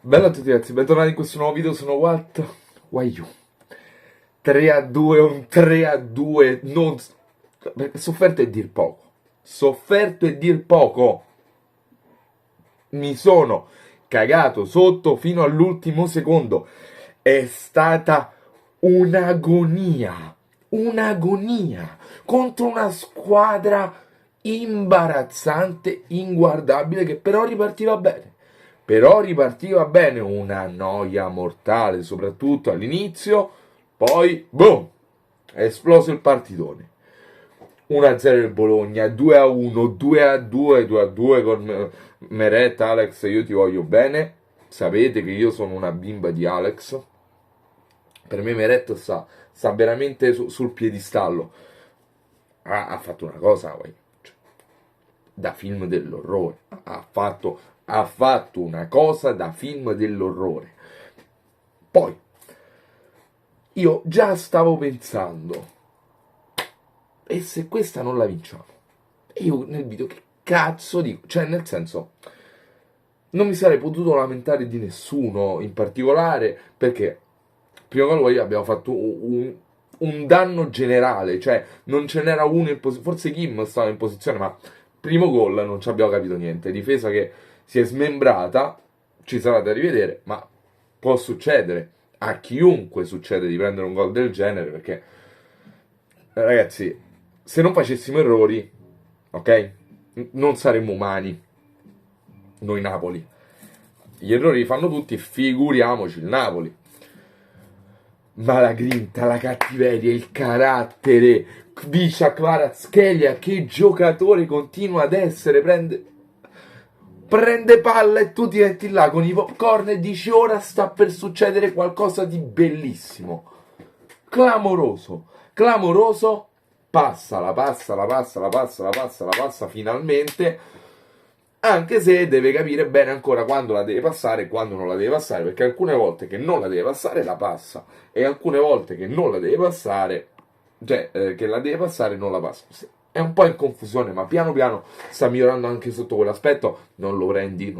Bella a tutti ragazzi, bentornati in questo nuovo video, sono Watt. Why you? 3-2, un 3-2, non... Sofferto è dir poco. Sofferto è dir poco. Mi sono cagato sotto fino all'ultimo secondo. È stata un'agonia. Un'agonia. Contro una squadra imbarazzante, inguardabile, che però ripartiva bene. Una noia mortale, soprattutto all'inizio, poi, boom, è esploso il partitone. 1-0 il Bologna, 2-1, 2-2, 2-2 con Meret, Alex, io ti voglio bene. Sapete che io sono una bimba di Alex. Per me Meret sta veramente sul piedistallo. Ha fatto una cosa, cioè, da film dell'orrore. Ha fatto una cosa da film dell'orrore. Poi, io già stavo pensando, e se questa non la vinciamo? E io nel video che cazzo dico? Cioè, nel senso, non mi sarei potuto lamentare di nessuno in particolare, perché prima cosa noi abbiamo fatto un danno generale, cioè non ce n'era uno in posizione, forse Kim stava in posizione, ma primo gol non ci abbiamo capito niente, difesa che si è smembrata, ci sarà da rivedere, ma può succedere, a chiunque succede di prendere un gol del genere, perché ragazzi, se non facessimo errori, ok? Non saremmo umani, noi Napoli. Gli errori li fanno tutti, figuriamoci il Napoli. Ma la grinta, la cattiveria, il carattere di Kvaratskhelia, che giocatore continua ad essere, prende palla e tu ti metti là con i popcorn e dici ora sta per succedere qualcosa di bellissimo. Clamoroso, clamoroso, la passa finalmente, anche se deve capire bene ancora quando la deve passare e quando non la deve passare, perché alcune volte che non la deve passare la passa e alcune volte che non la deve passare, cioè che la deve passare non la passa. È un po' in confusione, ma piano piano sta migliorando anche sotto quell'aspetto. Non lo prendi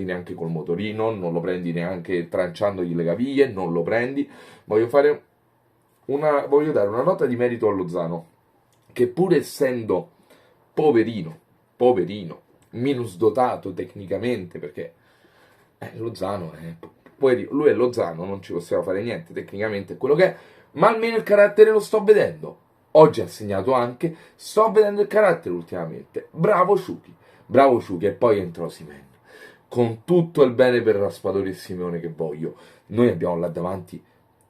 neanche col motorino, non lo prendi neanche tranciandogli le caviglie, non lo prendi. Voglio dare una nota di merito a Lozano, che pur essendo poverino, minusdotato tecnicamente, perché Lozano lui è Lozano, non ci possiamo fare niente, tecnicamente è quello che è, ma almeno il carattere lo sto vedendo. Oggi ha segnato anche, sto vedendo il carattere ultimamente. Bravo Ciuchi, e poi entra Osimhen. Con tutto il bene per Raspadori e Simeone che voglio, noi abbiamo là davanti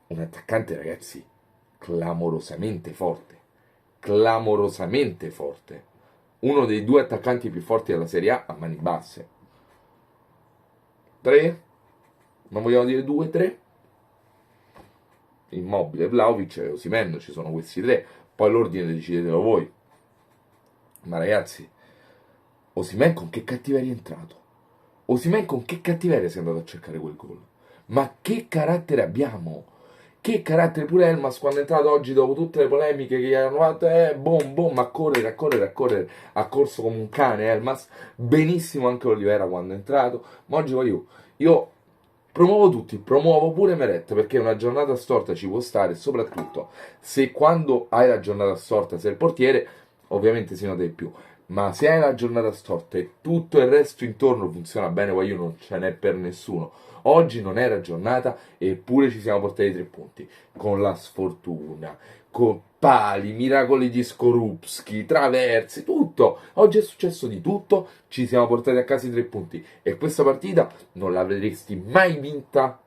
un attaccante, ragazzi, clamorosamente forte, uno dei due attaccanti più forti della Serie A mani basse. 3? Non vogliamo dire 2, 3? Immobile, Vlahovic e Osimhen, ci sono questi tre, poi l'ordine decidetelo voi. Ma ragazzi, Osimhen con che cattiveria è entrato? Osimhen con che cattiveria si è andato a cercare quel gol? Ma che carattere abbiamo? Che carattere pure Elmas quando è entrato oggi dopo tutte le polemiche che gli hanno fatto, boom, a correre, ha corso come un cane Elmas, benissimo anche Olivera quando è entrato, ma oggi io promuovo tutti, promuovo pure Meret, perché una giornata storta ci può stare, soprattutto se quando hai la giornata storta sei il portiere, ovviamente si nota di più, ma se hai la giornata storta e tutto il resto intorno funziona bene, io non ce n'è per nessuno. Oggi non era giornata eppure ci siamo portati 3 punti, con la sfortuna, con pali, miracoli di Skorupski, traverse, tutto. Oggi è successo di tutto, ci siamo portati a casa i 3 punti e questa partita non l'avresti mai vinta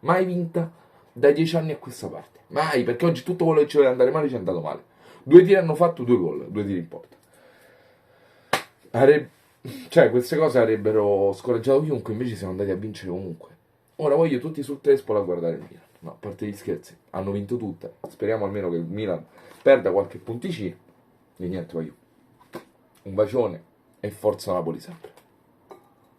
da 10 anni a questa parte. Mai, perché oggi tutto quello che ci voleva andare male ci è andato male. 2 tiri hanno fatto 2 gol, 2 tiri in porta. Cioè, queste cose avrebbero scoraggiato chiunque, invece siamo andati a vincere comunque. Ora voglio tutti sul Trespolo a guardare il Milan. No, a parte gli scherzi, hanno vinto tutte. Speriamo almeno che il Milan perda qualche punticino. E niente, voglio. Un bacione e forza Napoli sempre.